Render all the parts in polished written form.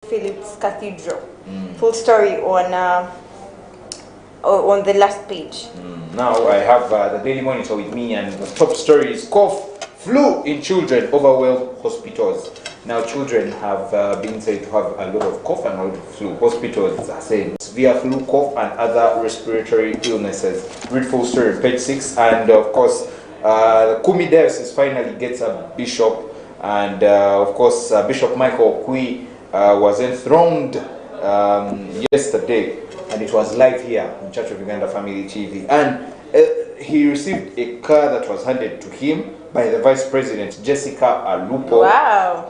Philip's Cathedral. Full story on the last page. Now I have the Daily Monitor with me, and the top story is cough, flu in children overwhelm hospitals. Now children have been said to have a lot of cough and a lot of flu. Hospitals are saying severe flu, cough and other respiratory illnesses. Read full story on page 6. And of course the Kumi Diocese finally gets a bishop, and of course Bishop Michael Kui was enthroned yesterday, and it was live here on Church of Uganda Family TV. And he received a car that was handed to him by the Vice President, Jessica Alupo. Wow.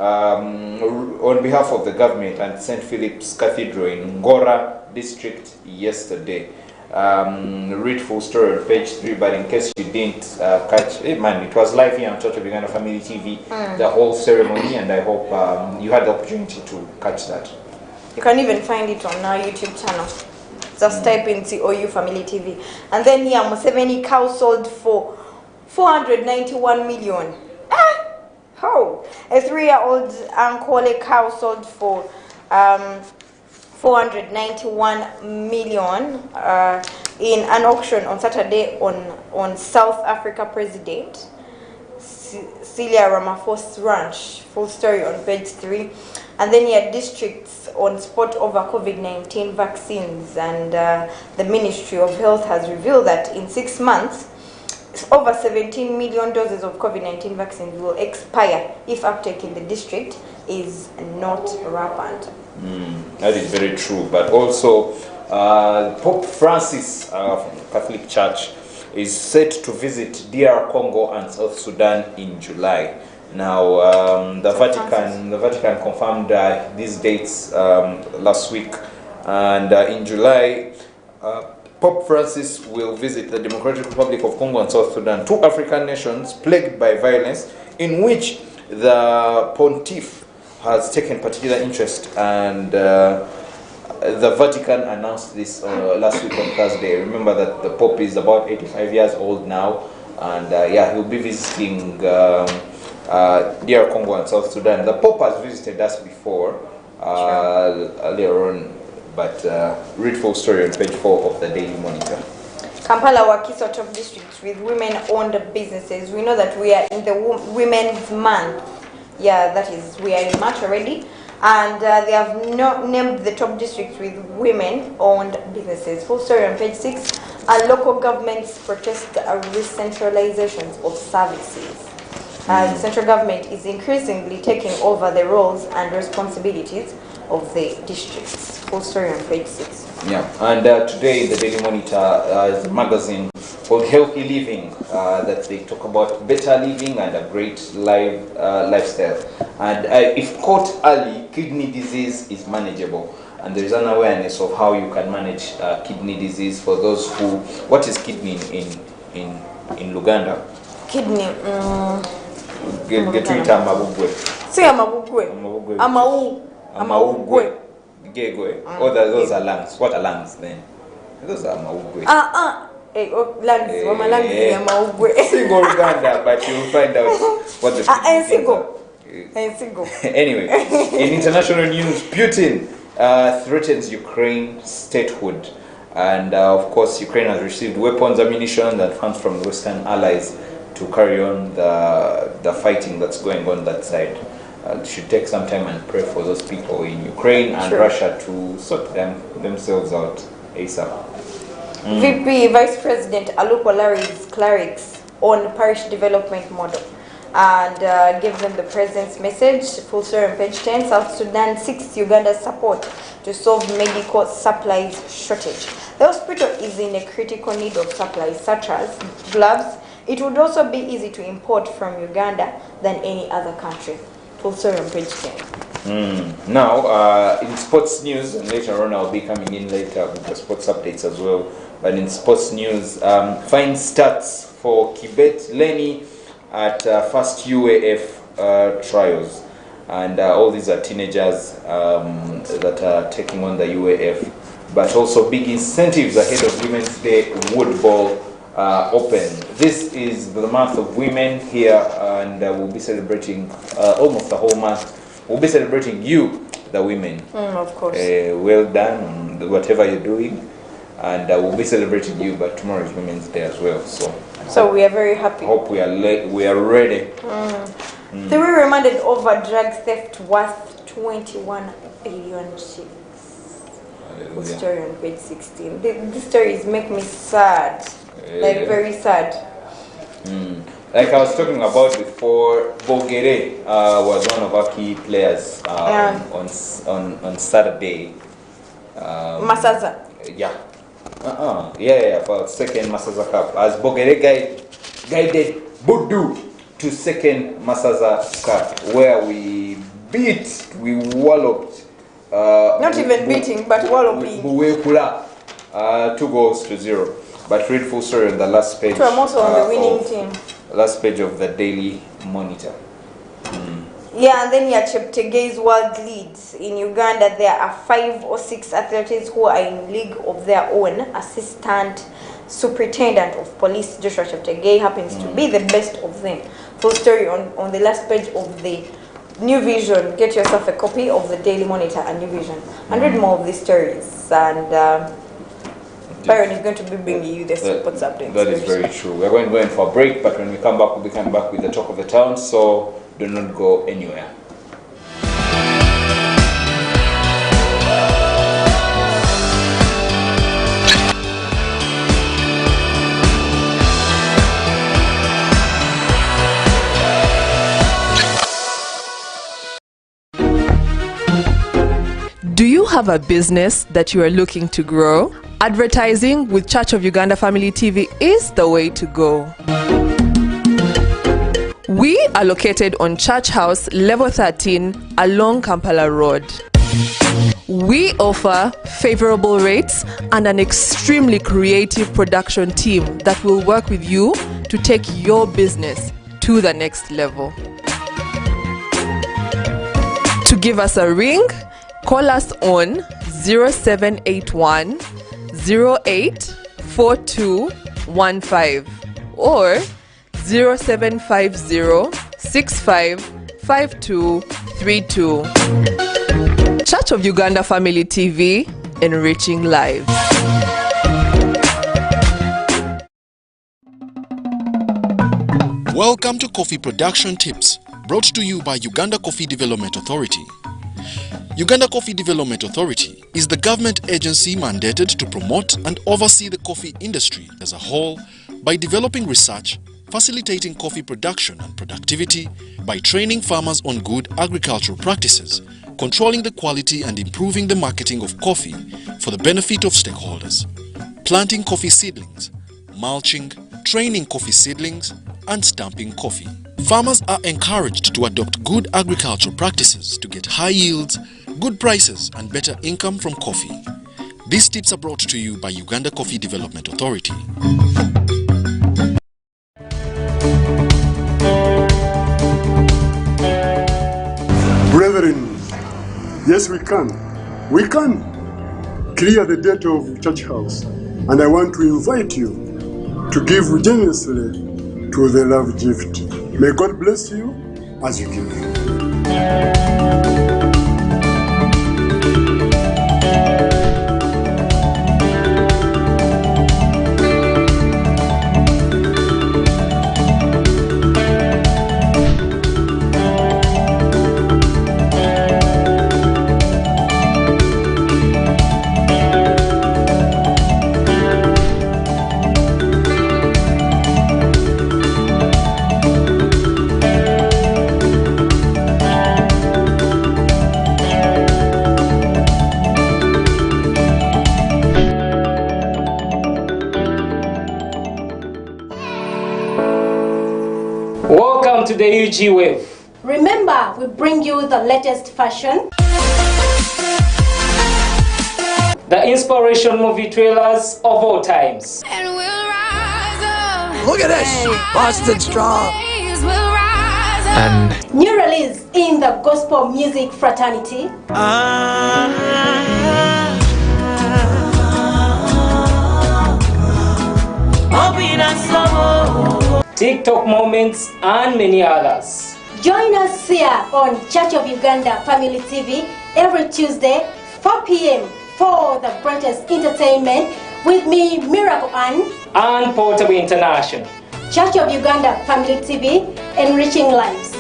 On behalf of the government and St. Philip's Cathedral in Ngora district yesterday. Read full story on page 3, but in case you didn't catch it, it was live here on Church of Uganda Family TV, the whole ceremony, and I hope you had the opportunity to catch that. You can even find it on our YouTube channel. Just type in COU Family TV. And then here, Museveni cow sold for 491 million. How? A 3-year-old Ankole cow sold for 491 million in an auction on Saturday on South Africa President Cyril Ramaphosa's ranch. Full story on page 3. And then here, districts on spot over COVID-19 vaccines, and the Ministry of Health has revealed that in 6 months, over 17 million doses of COVID-19 vaccines will expire if uptake in the district is not rampant. That is very true. But also, Pope Francis from the Catholic Church is set to visit DR Congo and South Sudan in July. Now, the Vatican confirmed these dates last week, and in July, Pope Francis will visit the Democratic Republic of Congo and South Sudan, 2 African nations plagued by violence, in which the Pontiff has taken particular interest, and the Vatican announced this last week on Thursday. Remember that the Pope is about 85 years old now, and he'll be visiting DR Congo and South Sudan. The Pope has visited us before, earlier on, but read full story on page 4 of the Daily Monitor. Kampala Wakiso top districts with women-owned businesses. We know that we are in the Women's Month. Yeah, that is, we are in March already. And they have not named the top districts with women-owned businesses. Full story on page 6. And local governments protest re-centralization of services. The central government is increasingly taking over the roles and responsibilities of the districts. Full story on page 6. Yeah, and today in the Daily Monitor is a magazine called Healthy Living that they talk about better living and a great lifestyle. And if caught early, kidney disease is manageable. And there is an awareness of how you can manage kidney disease for those who... What is kidney in Luganda? Kidney... Get to it, Amabugwe. Say Amabugwe. Amabugwe. Oh, those are lungs. What are lungs then? Those are Amabugwe. Lungs. Single Uganda, but you'll find out what the single. Anyway, in international news, Putin threatens Ukraine statehood. And of course, Ukraine has received weapons, ammunition, and funds from the Western allies to carry on the fighting that's going on that side. Should take some time and pray for those people in Ukraine and Russia to sort themselves out ASAP. VP Vice President Alupo Larry's clerics on parish development model and gave them the president's message. Full story on page 10. South Sudan seeks Uganda's support to solve medical supplies shortage. The hospital is in a critical need of supplies such as gloves. It would also be easy to import from Uganda than any other country. Full story on page 10. Now, in sports news, and later on I'll be coming in later with the sports updates as well. But in sports news, fine stats for Kibet Lenny at first UAF trials. And all these are teenagers that are taking on the UAF. But also big incentives ahead of Women's Day Wood Ball Open. This is the month of women here, and we'll be celebrating almost the whole month. We'll be celebrating you the women. Of course. Well done on whatever you're doing, and we'll be celebrating you, but tomorrow is Women's Day as well. So We are very happy. Hope we are ready. So we remanded over drug theft worth 21 billion shillings. The story on page 16. These stories make me sad, like very sad. Like I was talking about before, Bogere was one of our key players on Saturday. Masaza. For second Masaza Cup. As Bogere guided Budu to second Masaza Cup, where we walloped. Not even beating, but walloping. 2-0. But read full story on the last page. So I'm also on the winning team. Last page of the Daily Monitor. Yeah, and then Cheptegei's world leads. In Uganda, there are 5 or 6 athletes who are in league of their own. Assistant Superintendent of Police Joshua Cheptegei happens to be the best of them. Full story on the last page of the New Vision. Get yourself a copy of the Daily Monitor and New Vision and read more of these stories. And Byron is going to be bringing you the sports updates. That is very true. We're going for a break, but when we come back, we'll be coming back with the talk of the town. So do not go anywhere. Do you have a business that you are looking to grow? Advertising with Church of Uganda Family TV is the way to go. We are located on Church House, level 13, along Kampala Road. We offer favorable rates and an extremely creative production team that will work with you to take your business to the next level. To give us a ring, call us on 0781 084215 or 0750 655232. Church of Uganda Family TV, enriching lives. Welcome to Coffee Production Tips, brought to you by Uganda Coffee Development Authority. Uganda Coffee Development Authority is the government agency mandated to promote and oversee the coffee industry as a whole by developing research, facilitating coffee production and productivity, by training farmers on good agricultural practices, controlling the quality and improving the marketing of coffee for the benefit of stakeholders, planting coffee seedlings, mulching, training coffee seedlings, and stamping coffee. Farmers are encouraged to adopt good agricultural practices to get high yields, good prices, and better income from coffee. These tips are brought to you by Uganda Coffee Development Authority. Brethren, yes we can. We can clear the debt of Church House. And I want to invite you to give generously to the love gift. May God bless you as you give. Welcome to the UG Wave. Remember, we bring you the latest fashion, The inspiration movie trailers of all times. And we'll rise up. Look at this, Boston Strong. We'll rise up. And new release in the gospel music fraternity, TikTok moments and many others. join us here on Church of Uganda Family TV every Tuesday, 4 p.m. for the brightest entertainment with me, Miracle Ann and Portable International. Church of Uganda Family TV, enriching lives.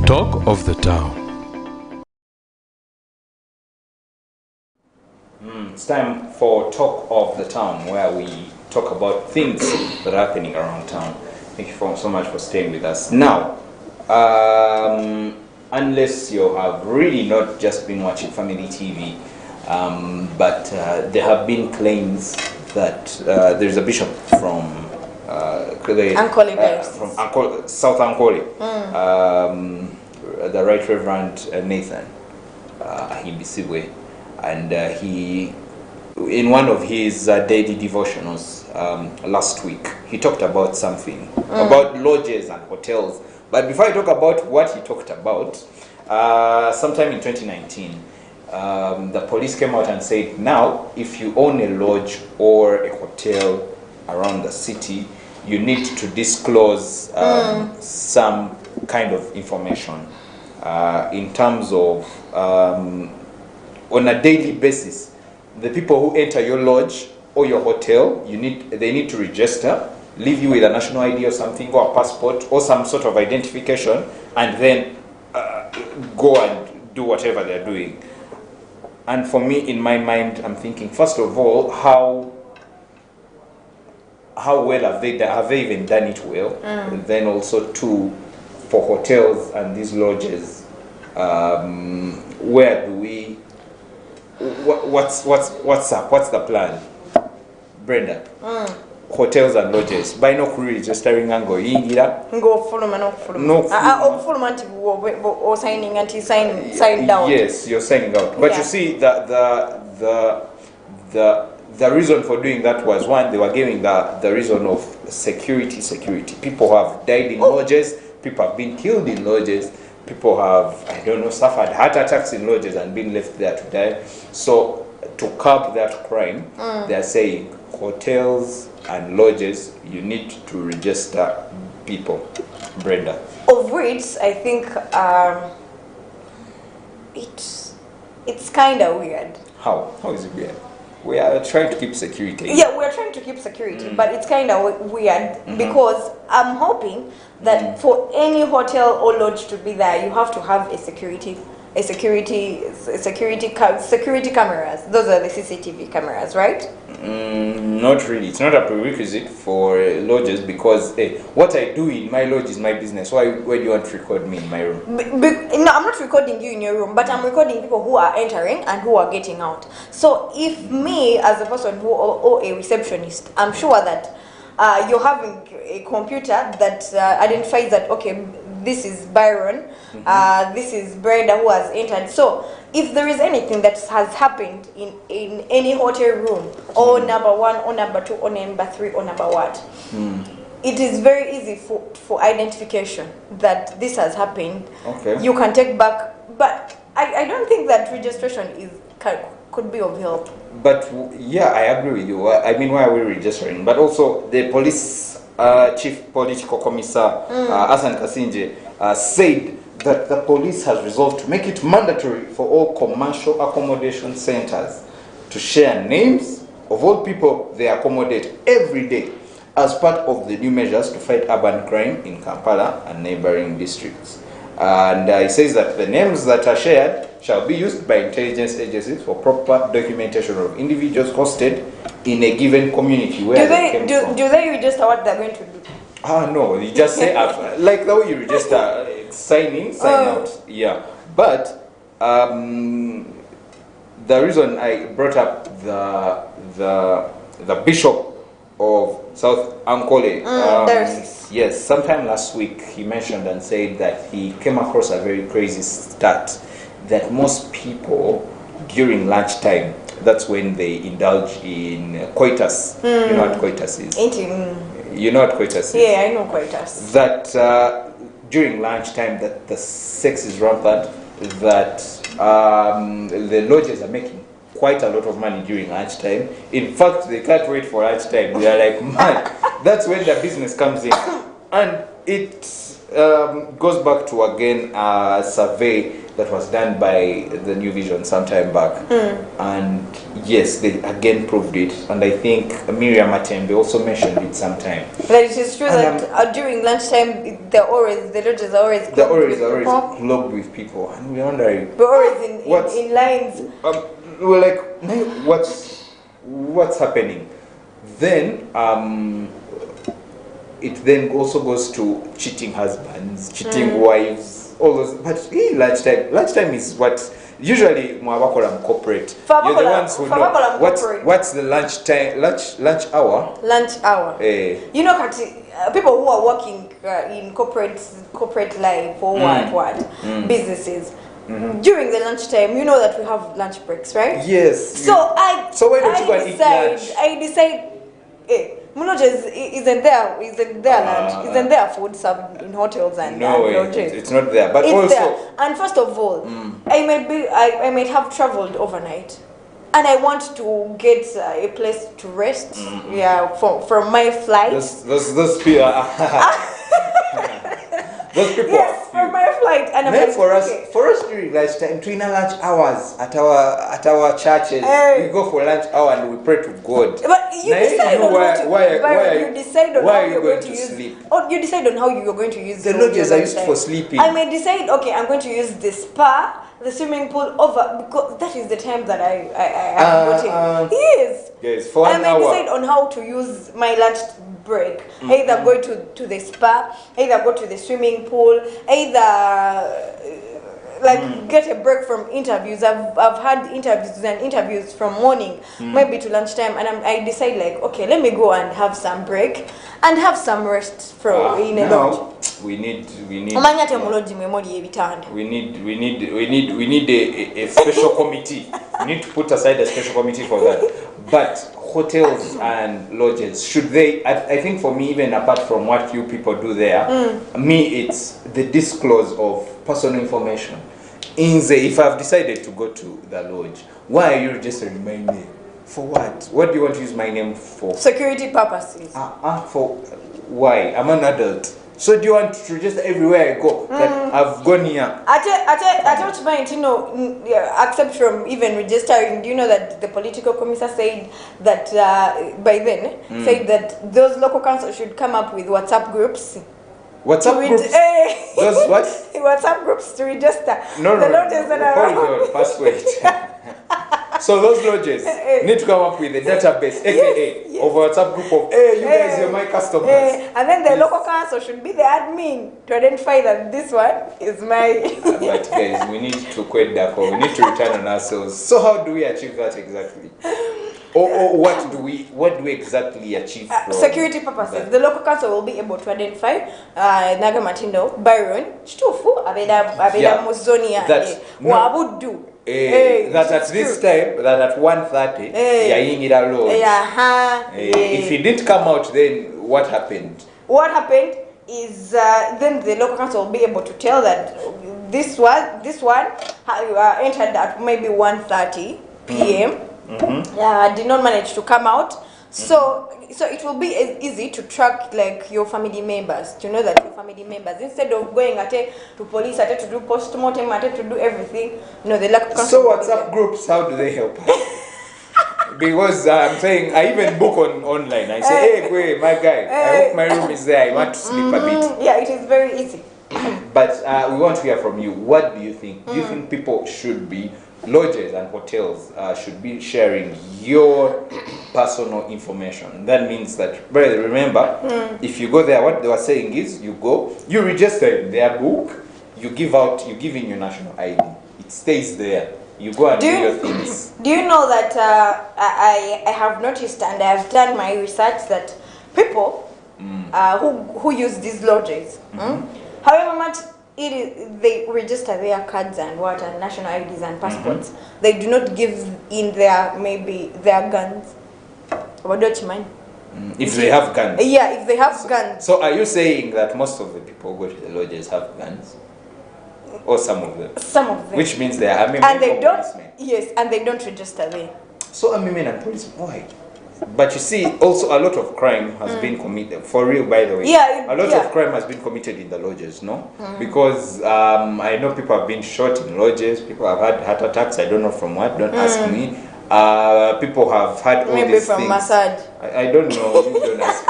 Talk of the Town. It's time for Talk of the Town, where we talk about things that are happening around town. Thank you so much for staying with us. Now, unless you have really not just been watching family TV, but there have been claims that there's a bishop from South Ankole, the Right Reverend Nathan Ahibisibwe, and he, in one of his daily devotionals last week, he talked about something about lodges and hotels. But before I talk about what he talked about, sometime in 2019, the police came out and said, now, if you own a lodge or a hotel around the city, you need to disclose some kind of information in terms of, on a daily basis, the people who enter your lodge or your hotel, they need to register, leave you with a national ID or something, or a passport or some sort of identification, and then go and do whatever they're doing. And for me, in my mind, I'm thinking, first of all, how well have they even done it well? And then also too, for hotels and these lodges, where do we? What's up? What's the plan, Brenda? Hotels and lodges. By no registering and go yingira. Go fuluma no fuluma. Fuluma anti or signing anti sign down. Yes, you're signing out. But you see the reason for doing that was, one, they were giving the reason of security. People have died in lodges, people have been killed in lodges, people have, I don't know, suffered heart attacks in lodges and been left there to die. So to curb that crime, they are saying hotels and lodges, you need to register people. Brenda. Of which I think it's kind of weird. How is it weird? We are trying to keep security. Yeah, we're trying to keep security, but it's kind of weird because I'm hoping that for any hotel or lodge to be there, you have to have security cameras. Those are the CCTV cameras, right? Not really. It's not a prerequisite for lodges because what I do in my lodge is my business. Why do you want to record me in my room? No, I'm not recording you in your room, but I'm recording people who are entering and who are getting out. So if me as a person or a receptionist, I'm sure that you're having a computer that identifies that, okay, this is Byron, this is Brenda who has entered. So if there is anything that has happened in any hotel room, or number one, or number two, or number three, or number what, it is very easy for identification that this has happened. Okay. You can take back, but I don't think that registration could be of help. But yeah, I agree with you. I mean, why are we registering? But also the police chief political commissar Hassan Kasinje said that the police has resolved to make it mandatory for all commercial accommodation centers to share names of all people they accommodate every day as part of the new measures to fight urban crime in Kampala and neighboring districts. And he says that the names that are shared shall be used by intelligence agencies for proper documentation of individuals hosted in a given community where do they register what they're going to do? No, you just say like the way you register, sign in, sign out. Yeah, but the reason I brought up the bishop of South Ankole, yes, sometime last week he mentioned and said that he came across a very crazy stat that most people during lunchtime, that's when they indulge in coitus. You know what coitus is? Eating. You know what coitus is? Yeah, I know coitus. That during lunchtime, that the sex is rampant, that the lodges are making quite a lot of money during lunchtime. In fact, they can't wait for lunchtime. They are like, man, that's when the business comes in. And it goes back to, again, a survey that was done by the New Vision some time back. And yes, they again proved it. And I think Miriam Matembe also mentioned it sometime. But it is true that during lunchtime, the lodges are always clogged with people. And we're wondering, we're always in lines. We're like, what's happening? Then it then also goes to cheating husbands, cheating wives, all those. But lunchtime is what usually mwabakola corporate. You're the ones who know what's the lunch hour. Lunch hour. You know, people who are working in corporate life or businesses. During the lunchtime, you know that we have lunch breaks, right? Yes. So why don't you go and eat lunch? I decide, Munojes isn't there lunch, isn't there food served in hotels and lodges? It's not there. But it's also there. And first of all, I might have traveled overnight, and I want to get a place to rest. From my flight. Those people. Those people yes, from my flight, and I'm like, for us during lunchtime, during lunch hours at our churches, we go for lunch hour and we pray to God. But you decide on how you're going to use sleep. Or you decide on how you're going to use the lodges are used for sleeping. I may decide, okay, I'm going to use the spa, the swimming pool because that is the time that I am voting. Yes, for an hour. I may decide on how to use my lunch break. Either go to the spa, either go to the swimming pool, either get a break from interviews. I've had interviews from morning, maybe to lunchtime, and I decide like, okay, let me go and have some break and have some rest in a lodge. We need a special committee. We need to put aside a special committee for that. But hotels and lodges, should they, I think for me, even apart from what you people do there, it's the disclose of personal information. If I've decided to go to the lodge, why are you registering my name? For what? What do you want to use my name for? Security purposes. For why? I'm an adult. So do you want to register everywhere I go that I've gone here? I don't mind, except from even registering. Do you know that the political commissar said that by then said that those local councils should come up with WhatsApp groups. WhatsApp groups? Those what? WhatsApp groups to register. No. Lodges that are hold on, password. So those lodges need to come up with a database, aka of WhatsApp group of, you guys, you're my customers. And then the local council should be the admin to identify that this one is my. But guys, we need to quit that, we need to return on ourselves. So how do we achieve that exactly? Or what do we exactly achieve? Security purposes. The local council will be able to identify Nagamatindo, Byron, Shtufu, Abeda Muzonia, Wabudu. That at this time, that at 1:30, if he didn't come out, then what happened? What happened is then the local council will be able to tell that this one entered at maybe 1:30 p.m. Did not manage to come out. So it will be easy to track like your family members, to know that your family members, instead of going to police to do post-mortem, to do everything, the local council. So WhatsApp groups, how do they help? Because I'm saying, I even book online. I say, hey, wait, my guy, I hope my room is there. I want to sleep a bit. Yeah, it is very easy. But we want to hear from you. What do you think? Do you think people should be, lodges and hotels should be sharing your personal information? That means that, brother, remember, if you go there, what they were saying is, you go, you register in their book, you give in your national ID. It stays there. You go and do your things. Do you know that I have noticed, and I have done my research, that people who use these lodges, however much they register their cards and national IDs and passports, they do not give in their guns. If they have guns. Yeah, if they have guns. So are you saying that most of the people who go to the lodges have guns? or some of them? Some of them. Which means they are Amimen and they or don't. policemen. Yes, and they don't register there. So Amimen and police, why? But you see, also a lot of crime has been committed. For real, by the way. Yeah, a lot of crime has been committed in the lodges, no? Because I know people have been shot in lodges. People have had heart attacks. I don't know from what. Don't ask me. People have had all Maybe these from things. massage. I don't know. You don't ask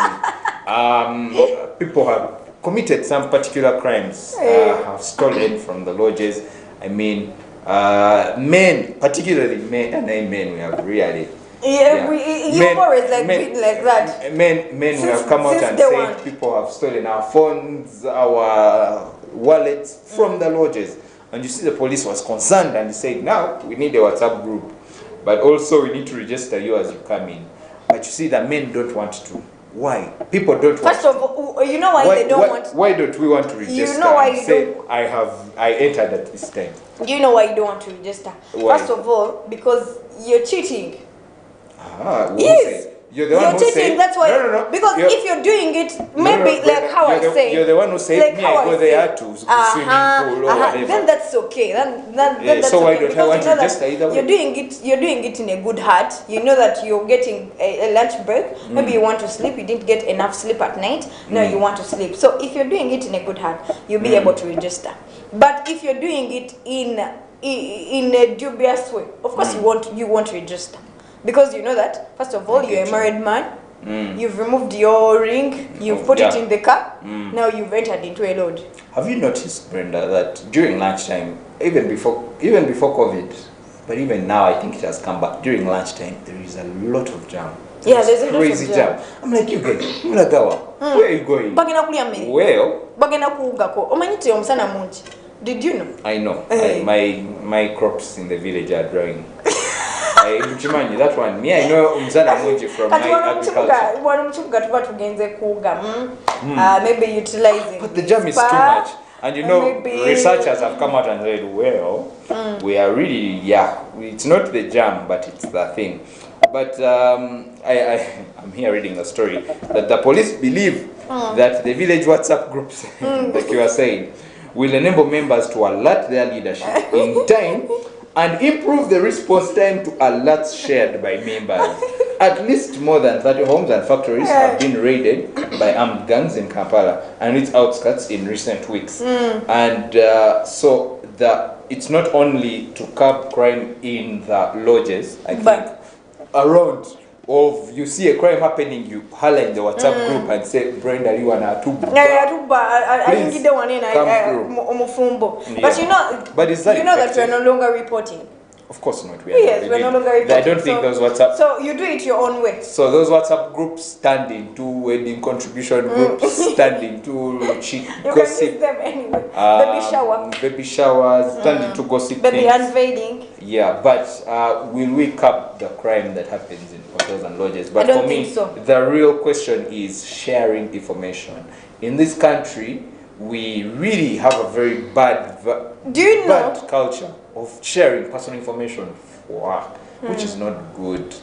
me. People have committed some particular crimes. Have stolen from the lodges. I mean, men, particularly men, and men, we have really. You've always been like that. Men who have come out and said people have stolen our phones, our wallets from the lodges. And you see the police was concerned and said, now we need a WhatsApp group. But also we need to register you as you come in. But you see that men don't want to. Why? People don't want First of all, you know why they don't want to? Why don't we want to register? You know why and say, I entered at this time. You know why you don't want to register? Why? First of all, because you're cheating. Yes. You're the one who cheating, said, that's why. No. Because if you're doing it, maybe like how I say. You're the one who said, like me, I go there to swimming pool or whatever. Then that's okay. Then that's so why okay. don't I want to register either way? You're doing it in a good heart. You know that you're getting a lunch break. Maybe you want to sleep. You didn't get enough sleep at night. Now you want to sleep. So if you're doing it in a good heart, you'll be able to register. But if you're doing it in a dubious way, of course you won't register. Because you know that, first of all, you're a married man, you've removed your ring, you've put it in the car, now you've entered into a load. Have you noticed, Brenda, that during lunchtime, even before COVID, but even now I think it has come back, during lunchtime, there is a lot of jam. There's a crazy lot of jam. I'm like, you guys, where are you going? Well, did you know? I know. My crops in the village are drying. That one. Me, I know Umzana Munji from my agriculture. Maybe utilizing. But the jam is too much. And you know, researchers have come out and said, well, we are really, it's not the jam, but it's the thing. But I'm here reading a story that the police believe that the village WhatsApp groups, like you are saying, will enable members to alert their leadership in time and improve the response time to alerts shared by members. At least more than 30 homes and factories have been raided by armed gangs in Kampala and its outskirts in recent weeks. And so it's not only to curb crime in the lodges, I think, around. Or you see a crime happening, you holler in the WhatsApp group and say, Brenda, you are too bad. Please come through. But you know, but is that that we're no longer reporting. Of course not. Yes, we're no longer reporting. I don't think those WhatsApp. So you do it your own way. So those WhatsApp groups stand into wedding contribution groups, stand into cheap you gossip. can use them anyway. Baby showers, stand into gossip. Baby unveiling. Yeah, but will we curb the crime that happens in hotels and lodges? But I don't for me, think so. The real question is sharing information. In this country, we really have a very bad culture of sharing personal information which is not good.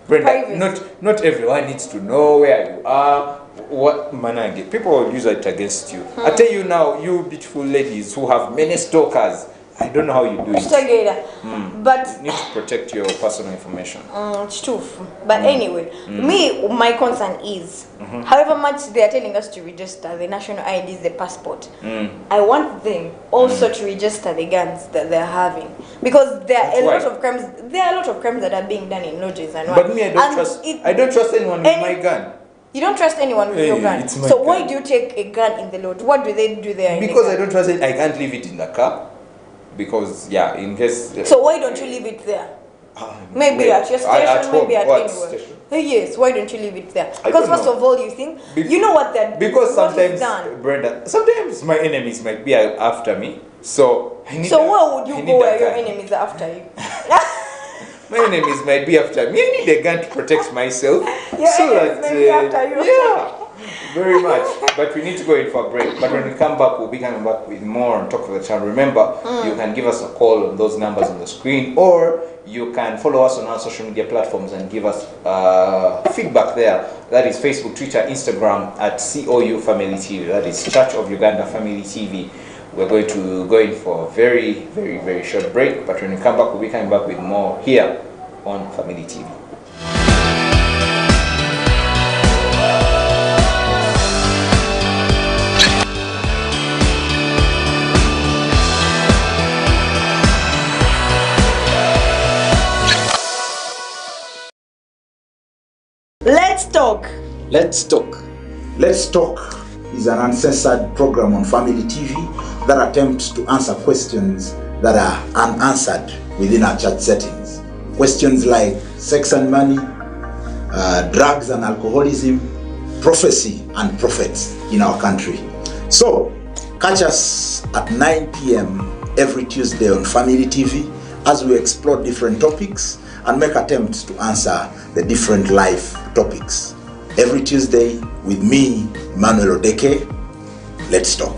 Brenda, not everyone needs to know where you are, what manage. People will use it against you. I tell you now, you beautiful ladies who have many stalkers, I don't know how you do it. But you need to protect your personal information. It's true. But anyway, my concern is, however much they are telling us to register the national IDs, the passport, I want them also to register the guns that they're having, because there are a lot of crimes. There are a lot of crimes that are being done in lodges and But me, I don't trust anyone with my gun. You don't trust anyone with your gun. So why do you take a gun in the lodge? What do they do there? Because I don't trust it. I can't leave it in the car. Because in case. So why don't you leave it there? Maybe at your station, maybe at anywhere. Yes, why don't you leave it there? Because first of all, you think you know what that. Because sometimes, Brenda, sometimes my enemies might be after me. So I need. So where would you go where your enemies are after you? My enemies might be after me. I need a gun to protect myself. So that may be after you. Yeah. Very much, but we need to go in for a break. But when we come back, we'll be coming back with more on Talk of the Town. Remember, you can give us a call on those numbers on the screen, or you can follow us on our social media platforms and give us feedback there. That is Facebook, Twitter, Instagram at COU Family TV. That is Church of Uganda Family TV. We're going to go in for a very, very, very short break, but when we come back, we'll be coming back with more here on Family TV. Let's talk. Let's talk. Let's Talk is an uncensored program on Family TV that attempts to answer questions that are unanswered within our church settings. Questions like sex and money, drugs and alcoholism, prophecy and prophets in our country. So, catch us at 9 p.m. every Tuesday on Family TV as we explore different topics and make attempts to answer the different life topics. Every Tuesday with me, Emmanuel Odeke. Let's talk.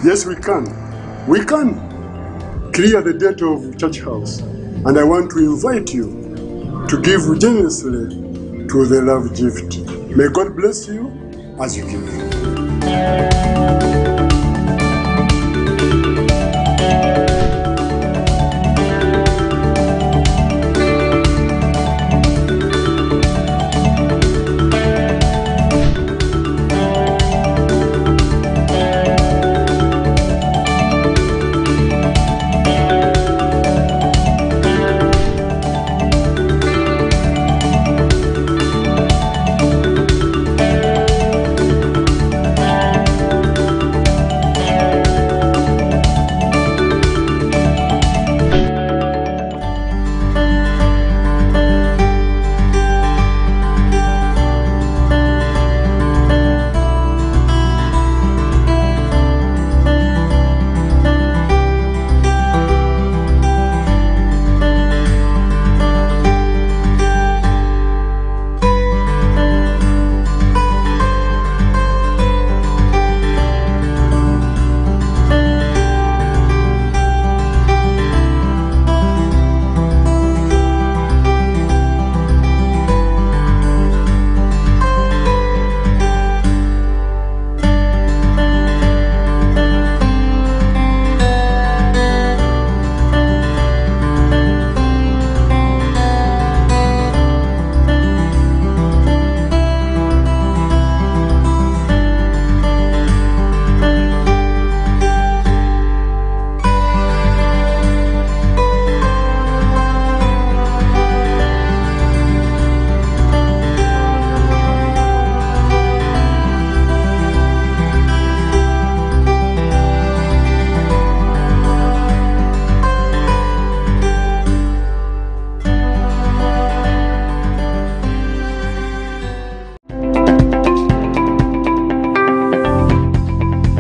Yes, we can. We can clear the debt of church house. And I want to invite you to give generously to the love gift. May God bless you as you give.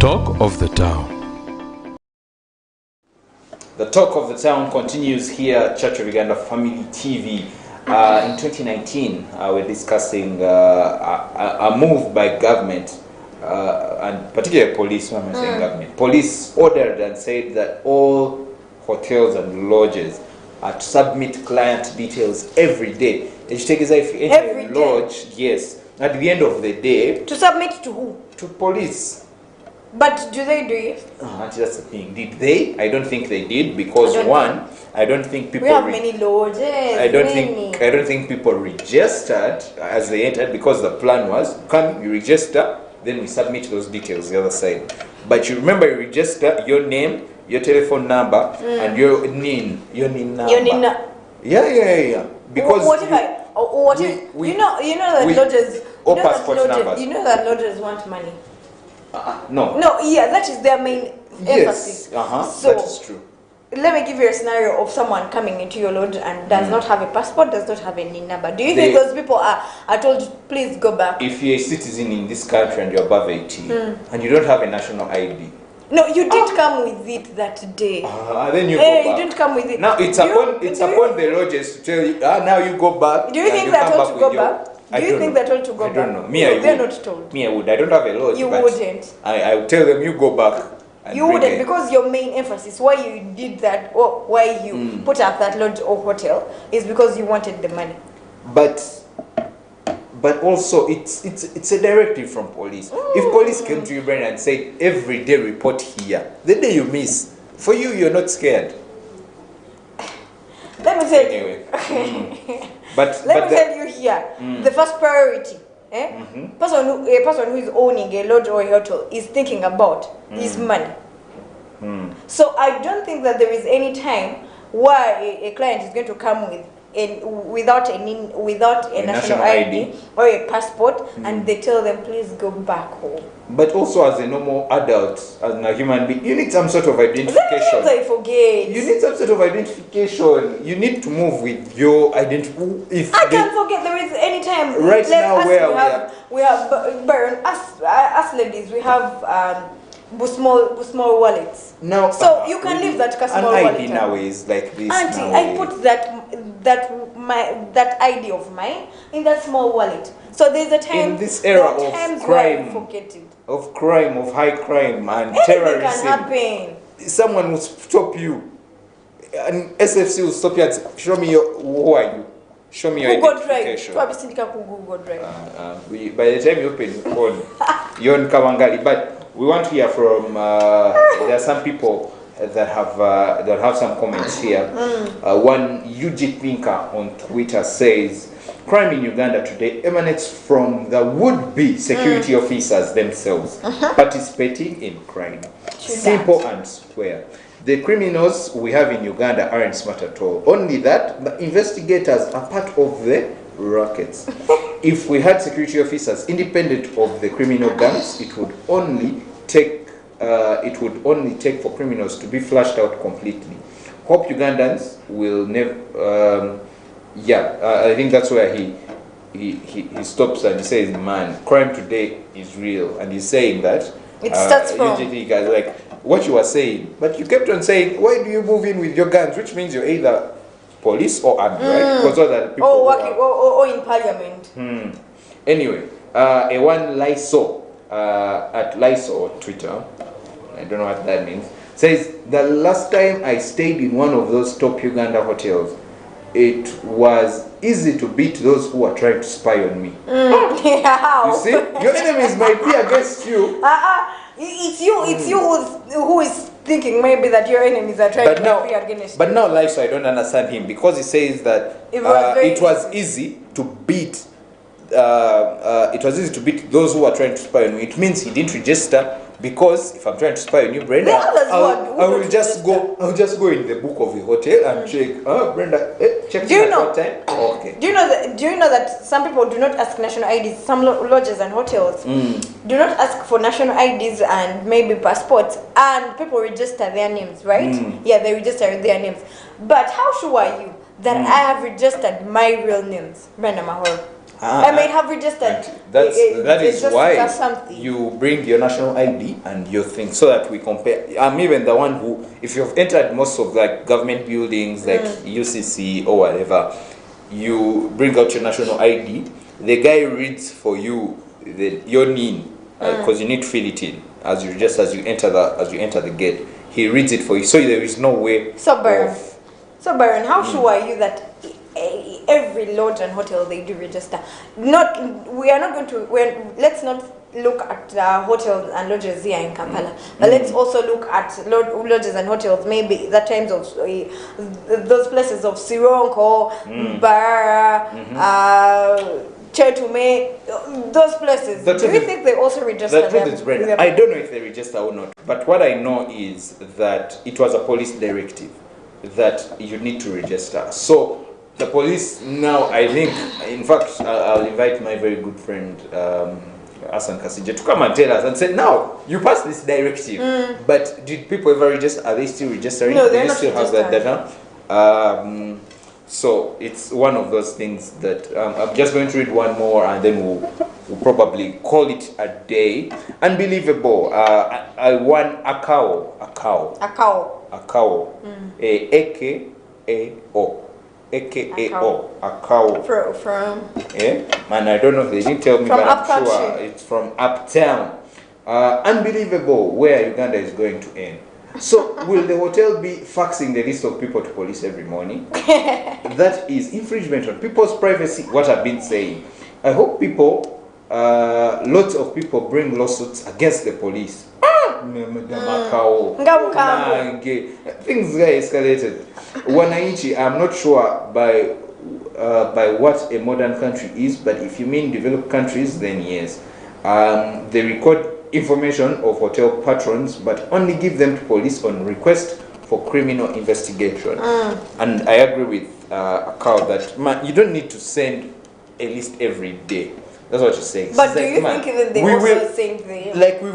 Talk of the Town. The Talk of the Town continues here at Church of Uganda Family TV. In 2019, we're discussing a move by government, and particularly police, when I'm saying government. Police ordered and said that all hotels and lodges are to submit client details every day. If you enter a lodge, yes, at the end of the day. To submit to who? To police. But do they do it? That's the thing. Did they? I don't think they did, because I don't think people. We have many lodges. I don't think people registered as they entered, because the plan was come, you register, then we submit those details the other side. But you remember, you register your name, your telephone number, and your NIN number. Yeah. Because you know that lodges. Or passport numbers. You know that lodges want money. No. No, yeah, that is their main emphasis. So, that is true. let me give you a scenario of someone coming into your lodge and does not have a passport, does not have any number. Do you think those people are told, please go back? If you're a citizen in this country and you're above 18 and you don't have a national ID. No, you didn't come with it that day. Then you go back. You didn't come with it. Now it's upon the lodges to tell you, now you go back. Do you think they're told to go back? Do you think they're told to go back? I don't know. They're not told. Me, I would. I don't have a lodge. You wouldn't. I would tell them, you go back. You wouldn't, because your main emphasis, why you did that, or why you put up that lodge or hotel, is because you wanted the money. But also, it's a directive from police. If police came to you, Brenda, and said, every day report here, the day you miss, for you, you're not scared. Let me tell anyway. Let me tell you here, the first priority, a person who is owning a lodge or a hotel is thinking about is money. So I don't think that there is any time why a client is going to come without a national ID or a passport and they tell them, please go back home. But also, as a normal adult, as a human being, you need some sort of identification. I forget. You need some sort of identification. You need to move with your identity. I can't forget. There is any time. Right now, where we have Byron. Us ladies, we have small wallets. Now, so you can leave that small wallet. An ID now is like this. Auntie, I put that ID of mine in that small wallet. So there's a time in this era of crime, of high crime and terrorism, can happen. Someone will stop you. An SFC will stop you and say, show me who are you? Show me your identification. Google Drive. By the time you open your phone, you're on Kawangali. But we want to hear from. There are some people that have some comments here. One UG Thinker on Twitter says, crime in Uganda today emanates from the would-be security officers themselves participating in crime. Simple and square. The criminals we have in Uganda aren't smart at all. Only that the investigators are part of the rackets. If we had security officers independent of the criminal gangs, it would only take for criminals to be flushed out completely. Hope Ugandans will never. I think that's where he stops and he says, "Man, crime today is real," and he's saying that it starts from guys like what you were saying, but you kept on saying, "Why do you move in with your guns?" Which means you're either police or armed, right? Because other people or in parliament. Anyway, a one Lyso at Lyso on Twitter, I don't know what that means, says, the last time I stayed in one of those top Uganda hotels, it was easy to beat those who are trying to spy on me. You see, your enemies might be against you. It's you who is thinking maybe that your enemies are trying to be against you. But now, Lyso, I don't understand him because he says that it was easy to beat. It was easy to beat those who are trying to spy on me. It means he didn't register because if I'm trying to spy on you, Brenda, I will just go in the book of the hotel and check. Brenda, check. Do you know? Time? Oh, okay. Do you know that some people do not ask national IDs? Some lodges and hotels do not ask for national IDs and maybe passports, and people register their names, right? Yeah, they register their names. But how sure are you that I have registered my real names, Brenda Mahooro? I may have registered. That is why you bring your national ID and your thing so that we compare. I'm even the one who, if you've entered most of like government buildings like UCC or whatever, you bring out your national ID. The guy reads for you your name because you need to fill it in as you enter the gate. He reads it for you, so there is no way. So Byron, how sure are you that every lodge and hotel they do register? Let's not look at hotels and lodges here in Kampala, but let's also look at lodges and hotels maybe the times of those places of Sironko, Bara, Chetume, those places. Do you think they also register them? I don't know if they register or not, but what I know is that it was a police directive that you need to register. So the police now, I think, in fact, I'll invite my very good friend Asan Kasije to come and tell us and say, now you passed this directive, but did people ever register? Are they still registering? No, Do they're you not still have that data? So it's one of those things that I'm just going to read one more, and then we'll probably call it a day. Unbelievable. One akao. A-K-A-O. A-K-A-O. Akao. From Man, I don't know if they didn't tell me, from but I'm upcountry. sure it's from uptown. Unbelievable where Uganda is going to end. So, will the hotel be faxing the list of people to police every morning? That is infringement on people's privacy, what I've been saying. I hope people, lots of people bring lawsuits against the police. Things get escalated. Wananchi, I'm not sure by what a modern country is, but if you mean developed countries, then yes. They record information of hotel patrons, but only give them to police on request for criminal investigation. And I agree with Akao that man, you don't need to send a list every day. That's what you're saying. But do you think even they also think they like we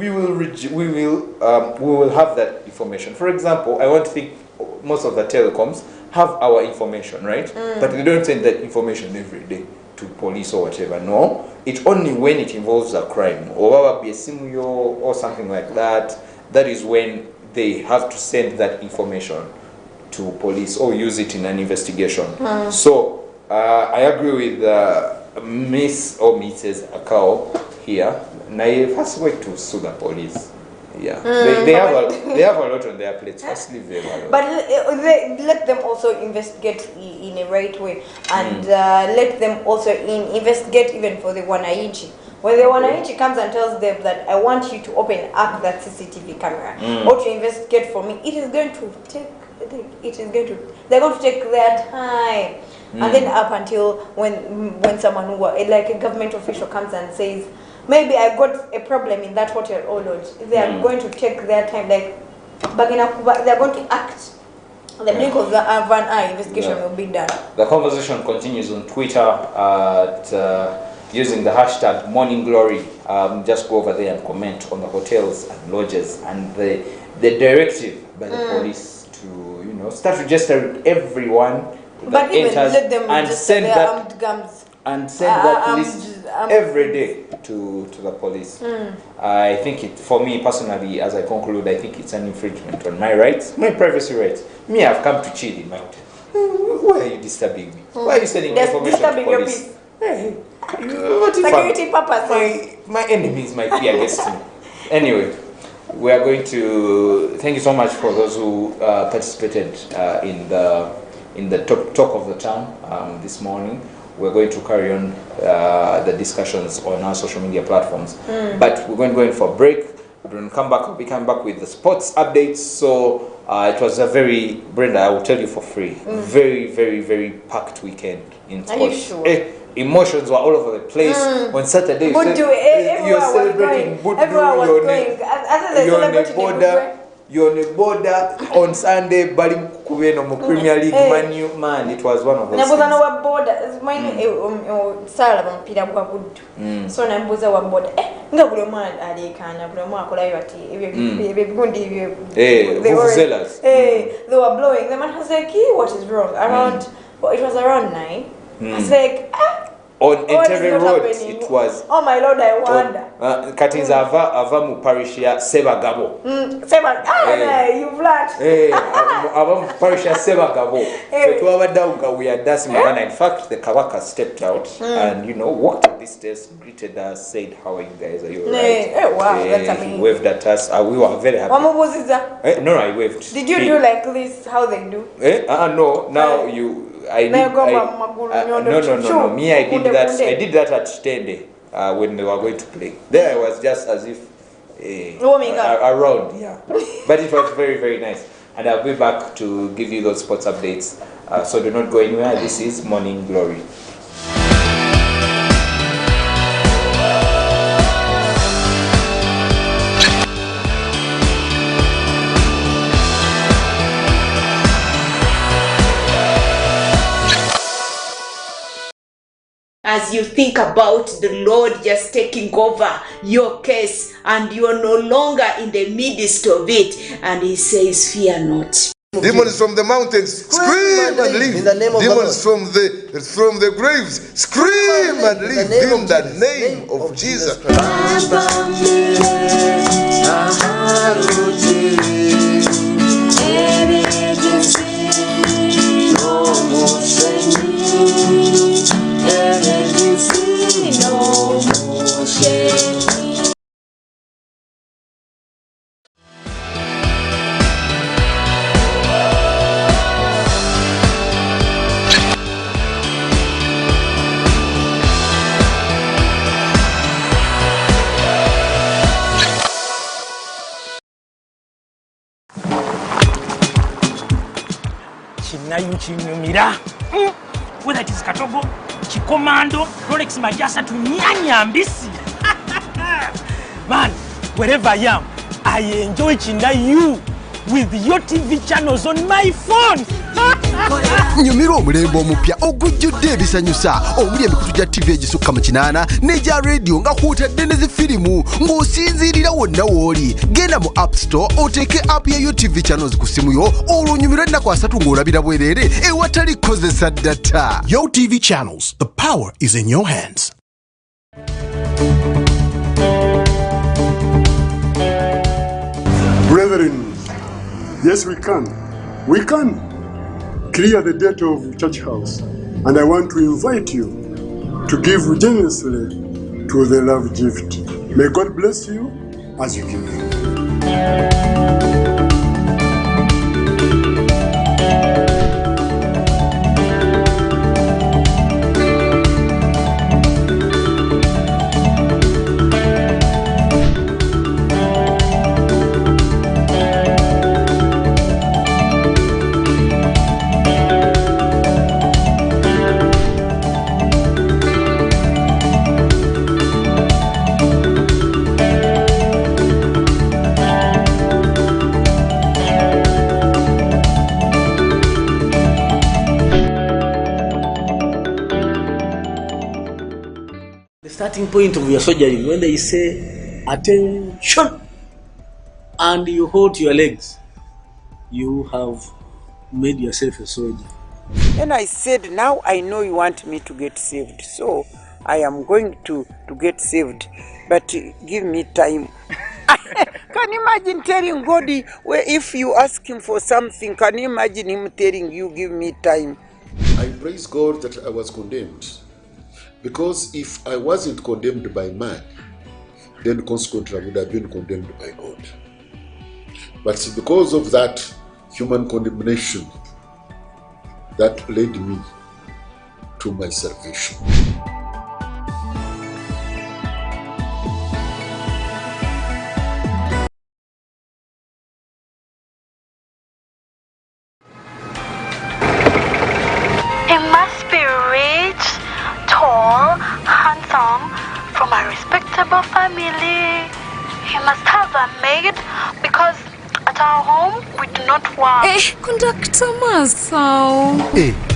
will have that information? For example, I want to think most of the telecoms have our information, right? But they don't send that information every day to police or whatever. No, it's only when it involves a crime or something like that. That is when they have to send that information to police or use it in an investigation. So I agree with Miss or Mrs. Akao here. Now you first way to sue the police. Yeah, they have a lot on their plates. First leave them alone. But let them also investigate in a right way, and let them also investigate even for the Wananchi. When the Wananchi comes and tells them that I want you to open up that CCTV camera or to investigate for me, they're going to take their time. And then up until when someone who like a government official comes and says, maybe I got a problem in that hotel or lodge, they are going to take their time, like they are going to act. The blink of an eye, investigation will be done. The conversation continues on Twitter at using the hashtag Morning Glory. Just go over there and comment on the hotels and lodges and the directive by the police to start registering everyone. But even let them and send their that armed guns. And send that list every day to the police. I think for me personally, as I conclude, I think it's an infringement on my rights, my privacy rights. Me, I've come to chill in my hotel. Why are you disturbing me? Why are you sending information to police? Hey, what if security purposes. My enemies might be against me. Anyway, we are going to thank you so much for those who participated in the talk of the town this morning. We're going to carry on the discussions on our social media platforms. But we're going to go in for a break. We're going to come back. We'll be coming back with the sports updates. So it was a very, Brenda, I will tell you for free, very, very, very packed weekend in sports. Are you sure? Emotions were all over the place. On Saturday, you're celebrating Budu, you're on a border on Sunday, bali kubeno mu Premier League, Man, it was one of those things. Wa border, sala bampira kwa Budu. So nambuza wa border. Nga buli mwana alikana, buli mwana akola ati ebigundi ebyo. They were blowing. The man was like, what is wrong? It was around 9. I was like, on Entebbe Road, it was. Oh my Lord, I wonder. Katiza ava mu parish ya Sebagabo. You've learned. Ava mu parish ya Sebagabo. We are dancing. In fact, the Kawaka stepped out and walked up the stairs, greeted us, said, "How are you guys? Are you alright?" Wow, that's amazing. He waved at us. We were very happy. No, I waved. Did you do like this? How they do? No. Now you. No. Me, I did that. I did that at Tende when they were going to play. There I was just as if around, yeah. But it was very, very nice. And I'll be back to give you those sports updates. So do not go anywhere. This is Morning Glory. as you think about the Lord just taking over your case and you are no longer in the midst of it. And he says, fear not. Demons from the mountains, scream and leave. In the name of Demons from the graves, scream and leave in the name of Jesus. Chinyumira. Whether it is Katogo, Chikomando, Rolex Majasa to Nyanyambisi. Man, wherever I am, I enjoy Chinayu with your TV channels on my phone. Nyumira omulembe omupya ogujjudde ebisanyusa omuli emikutu gya TV egisukka mu 8 n'egya radio nga kw'otadde ne zifirimu ng'osinziirira wonna w'oli. Genda mu App Store oteeke app ya TV channels ku simu yo olwo onyumirwa ennaku 3 ng'olabira bwereere ewatali kozesa data. Yo TV channels, the power is in your hands. Brethren, yes we can. We can clear the debt of church house, and I want to invite you to give generously to the love gift. May God bless you as you give. Starting point of your surgery, when they say attention and you hold your legs, you have made yourself a soldier. And I said, now I know you want me to get saved, so I am going to get saved, but give me time. Can you imagine telling God, if you ask him for something, can you imagine him telling you, give me time? I praise God that I was condemned. Because if I wasn't condemned by man, then consequently I would have been condemned by God. But because of that human condemnation, that led me to my salvation. He must be rich, tall, handsome, from a respectable family. He must have a maid because at our home we do not work. Conductor Masao.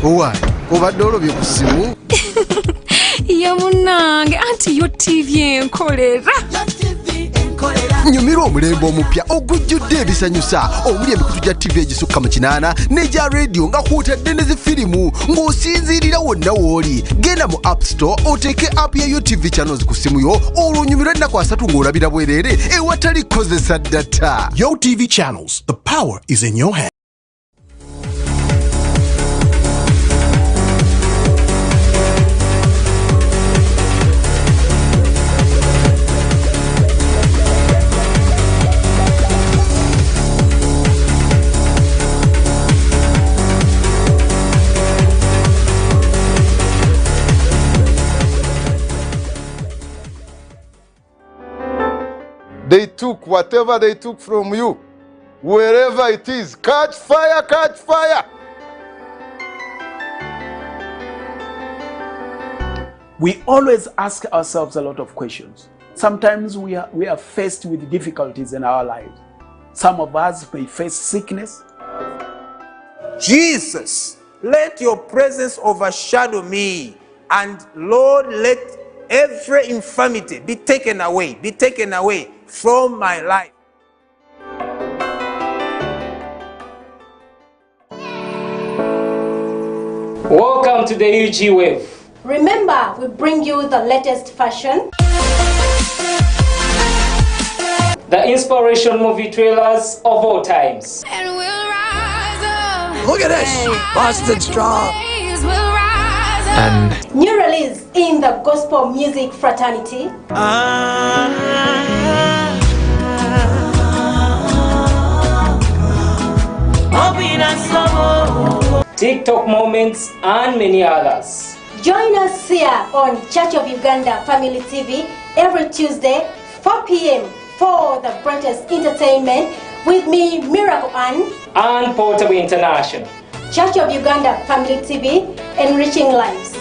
Why? Obadde olobye ku ssimu? Yamunange anti yo TV enkolera. Nyumira omulembe omupya ogujjudde ebisanyusa omuli emikutu gya TV egisukka mu 8 n'egya radio nga kw'otadde ne zifirimu ng'osinziirira wonna w'oli. Genda mu App Store oteeke app ya TV channels ku simu yo olwo onyumirwa ennaku 3 ng'olabira bwereere ewatali kozesa data. Yo TV channels, the power is in your hands. They took whatever they took from you, wherever it is. Catch fire, catch fire. We always ask ourselves a lot of questions. Sometimes we are faced with difficulties in our lives. Some of us may face sickness. Jesus, let your presence overshadow me And Lord, let every infirmity be taken away from my life. Welcome to the UG Wave. Remember, we bring you the latest fashion, The inspiration movie trailers of all times. Look at this, Boston Strong. And new release in the gospel music fraternity, TikTok moments and many others. Join us here on Church of Uganda Family TV every Tuesday, 4 p.m. for the greatest entertainment with me, Miracle Ann, and Portable International. Church of Uganda Family TV, enriching lives.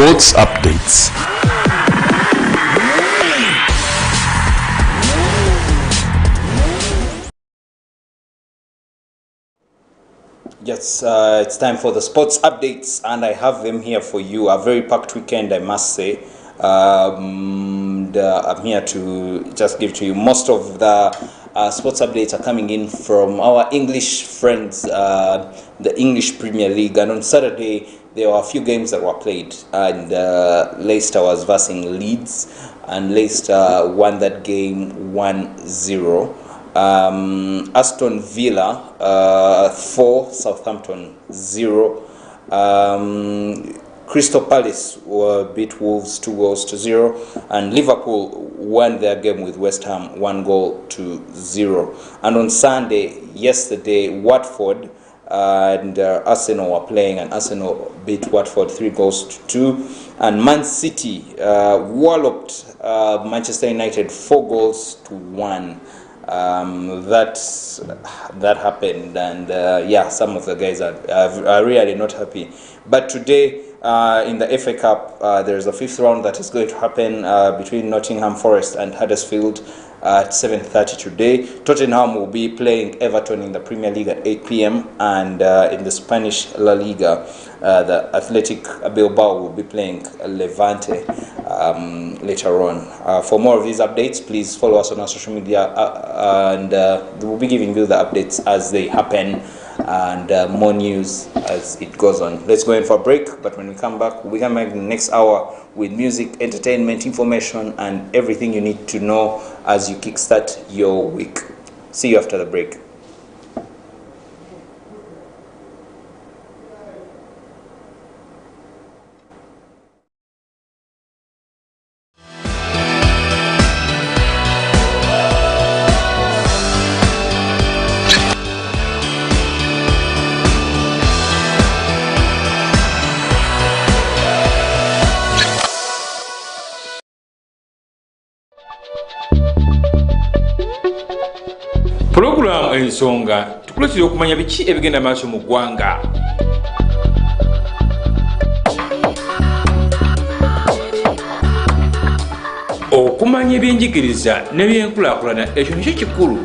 sports updates. Yes, it's time for the sports updates, and I have them here for you. A very packed weekend, I must say. I'm here to just give to you most of the sports updates are coming in from our English friends, the English Premier League. And on Saturday, there were a few games that were played, and Leicester was versing Leeds, and Leicester won that game 1-0. Aston Villa 4, Southampton 0. Crystal Palace beat Wolves 2-0, and Liverpool won their game with West Ham 1-0. And on Sunday, yesterday, Watford and Arsenal were playing, and Arsenal beat Watford 3-2. And Man City walloped Manchester United 4-1. That happened, and yeah, some of the guys are really not happy. But today, in the FA Cup, there's a fifth round that is going to happen between Nottingham Forest and Huddersfield at 7:30 today. Tottenham will be playing Everton in the Premier League at 8 p.m. and in the Spanish La Liga, the Athletic Bilbao will be playing Levante later on. For more of these updates, please follow us on our social media, and we'll be giving you the updates as they happen, and more news as it goes on. Let's go in for a break, but when we come back, we come back in the next hour with music, entertainment, information, and everything you need to know as you kickstart your week. See you after the break. Program ensonga tukuletera okumanya biki ebigenda maaso mu ggwanga. Okumanya ebyenjigiriza n'ebyenkulaakulana, ekyo nikyo kikulu.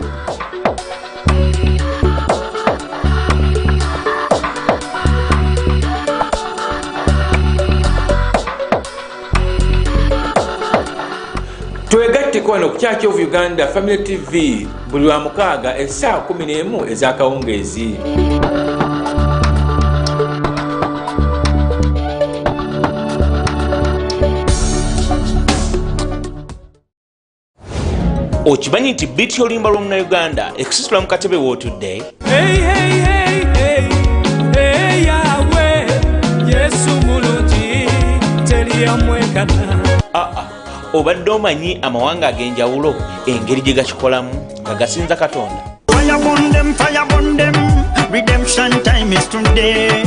Twegatteko wano ku Church of Uganda Family TV buli wa mukaaga essaawa 11 ez'akawungeezi. Okimanyi nti biiti y'oluyimba lw'omunnayuganda ekusitula mu katebe w'otudde? Yawe Yesu mulungi teri yamwekana. Obadde omanyi amawanga ag'enjawulo engeri gye gakikolamu nga gasinza Katonda? Fire burn them, redemption time is today.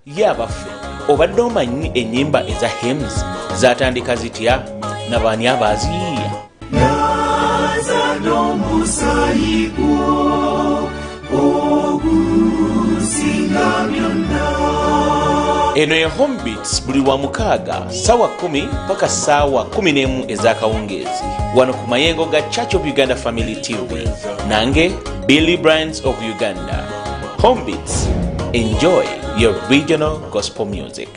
Ye abaffe, obadde omanyi ennyimba eza hymns zatandika zitya n'abaani abaaziyiiya? Naza n'omusaayi gwo ogusinga byonna. eno ye Homebeats buli lwa mukaaga ssaawa 10 paka ssaawa 11 ez'akawungeezi wano ku mayengo ga Church of Uganda Family TV nange Billy Brands of Uganda. Homebeats, enjoy your regional gospel music.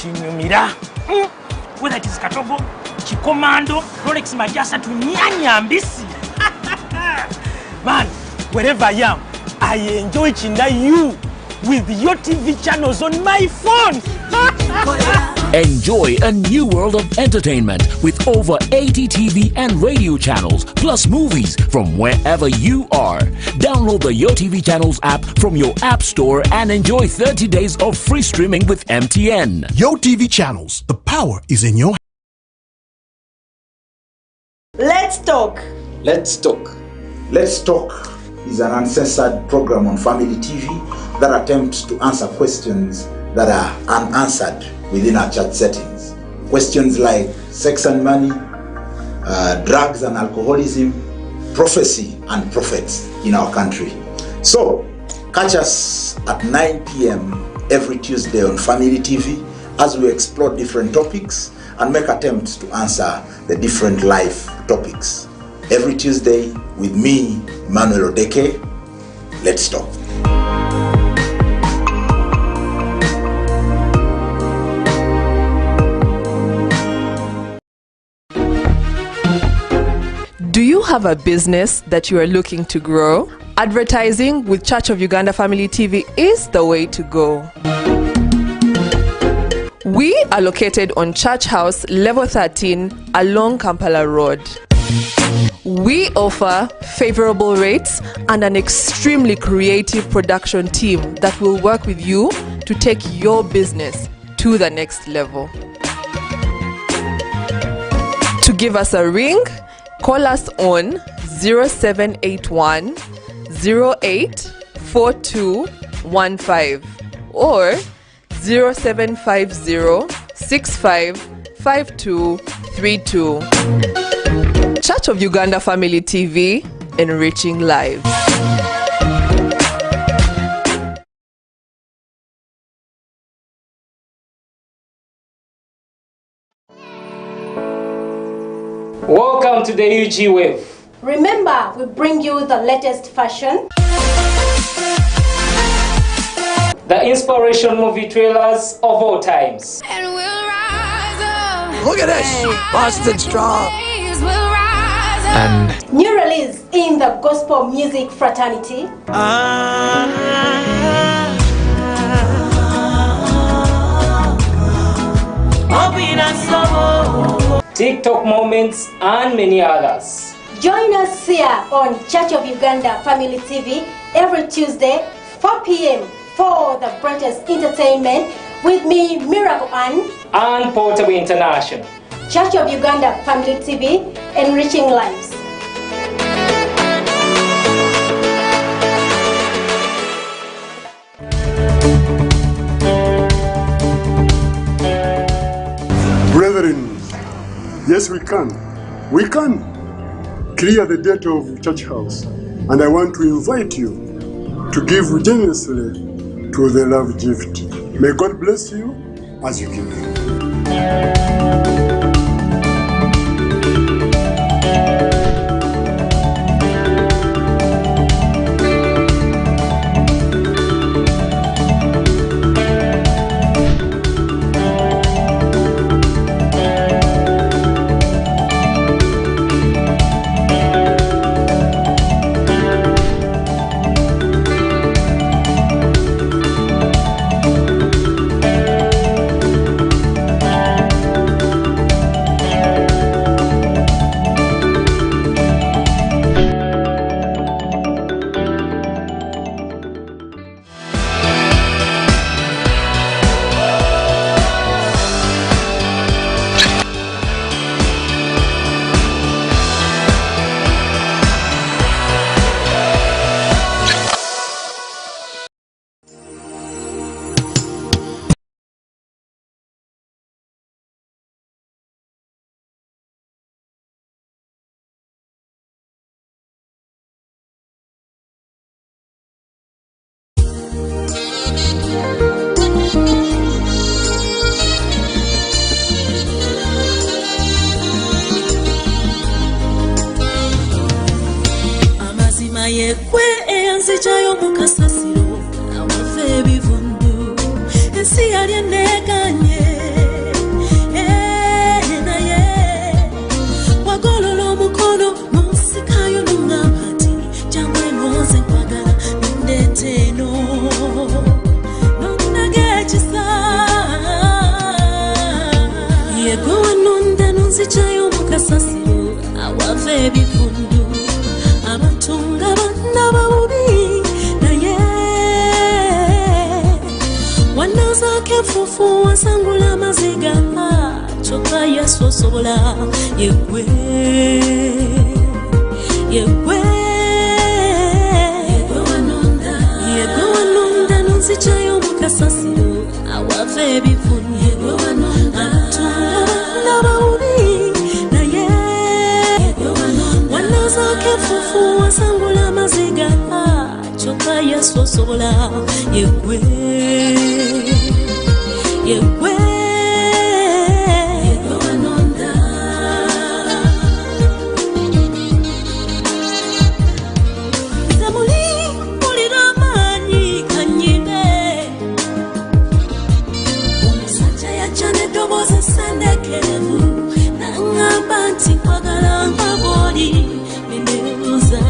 Chinyumira whether it is Katogo, Chikomando, Rolex Majasa to Nyanya Mbisi. Man, wherever I am, I enjoy you with your TV channels on my phone. Enjoy a new world of entertainment with over 80 TV and radio channels, plus movies from wherever you are. Download the Yo TV Channels app from your app store and enjoy 30 days of free streaming with MTN. Yo TV Channels, the power is in your hands. Let's talk. Let's talk. Let's Talk is an uncensored program on Family TV that attempts to answer questions that are unanswered within our church settings. Questions like sex and money, drugs and alcoholism, prophecy and prophets in our country. So, catch us at 9 p.m. every Tuesday on Family TV as we explore different topics and make attempts to answer the different life topics. Every Tuesday with me, Emmanuel Odeke. Let's talk. Do you have a business that you are looking to grow? Advertising with Church of Uganda Family TV is the way to go. We are located on Church House, level 13, along Kampala Road. We offer favorable rates and an extremely creative production team that will work with you to take your business to the next level. To give us a ring, call us on 0781 084215 or 0750 655232. Church of Uganda Family TV, enriching lives. Welcome to the UG Wave. Remember, we bring you the latest fashion, the inspiration movie trailers of all times. Look at this, busted strong. and new release in the gospel music fraternity. TikTok moments and many others. Join us here on Church of Uganda Family TV every Tuesday, 4 p.m. for the brightest entertainment with me, Miracle Ann and Portable International. Church of Uganda Family TV, enriching lives. Brethren, yes we can. We can clear the debt of church house, and I want to invite you to give generously to the love gift. May God bless you as you give. yekwe eyanzijayo mukasasiro awave ebivundu ensi yali eneganye naye wagolola omukono munsikayo nungamba nti jangwe nonze nkwagala nondeete eno nondaga ekisa yegwe wanonda nonzijayo mukasasiro awave ebivundu abatunga bana bawubi naye wanazaake enfufu wasangula amaziga kyokka yesu osobola yegwe wanonda nonzijayo mukasasiro awava ebivunu abatunga bana bawubi naye wanazaake enfufu wasangula amaziga kyokka yesu osobola yegwe wanonda zamuli mulira amaanyi kanyine omusajja yajja n'eddoboozi essendekerevu n'aŋŋamba nti nkwagala nga bw'oli nendeebuuza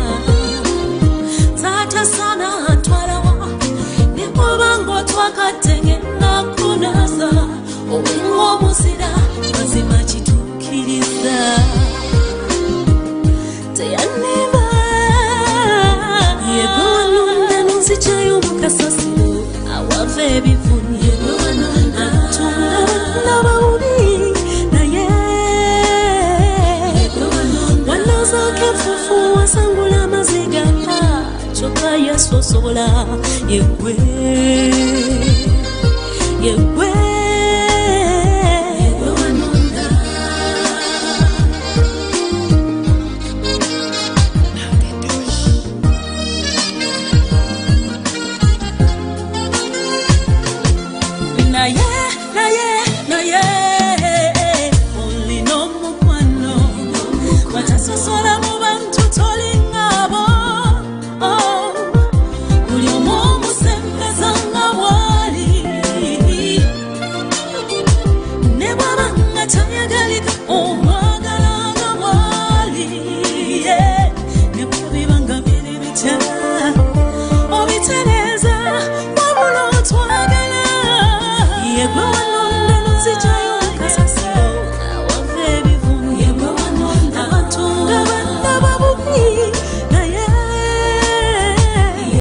zatasana ntwalawa nekuba ng'otwakadde ngenda kunaza obwenga omuzira mazima kituukiriza teyannema yegwe wanonda nonzijayo mukasasiro awava ebivunu atunga bana bawubi naye wanazaako enfufu wasangula amaziga kyokka yesu osobola yegwe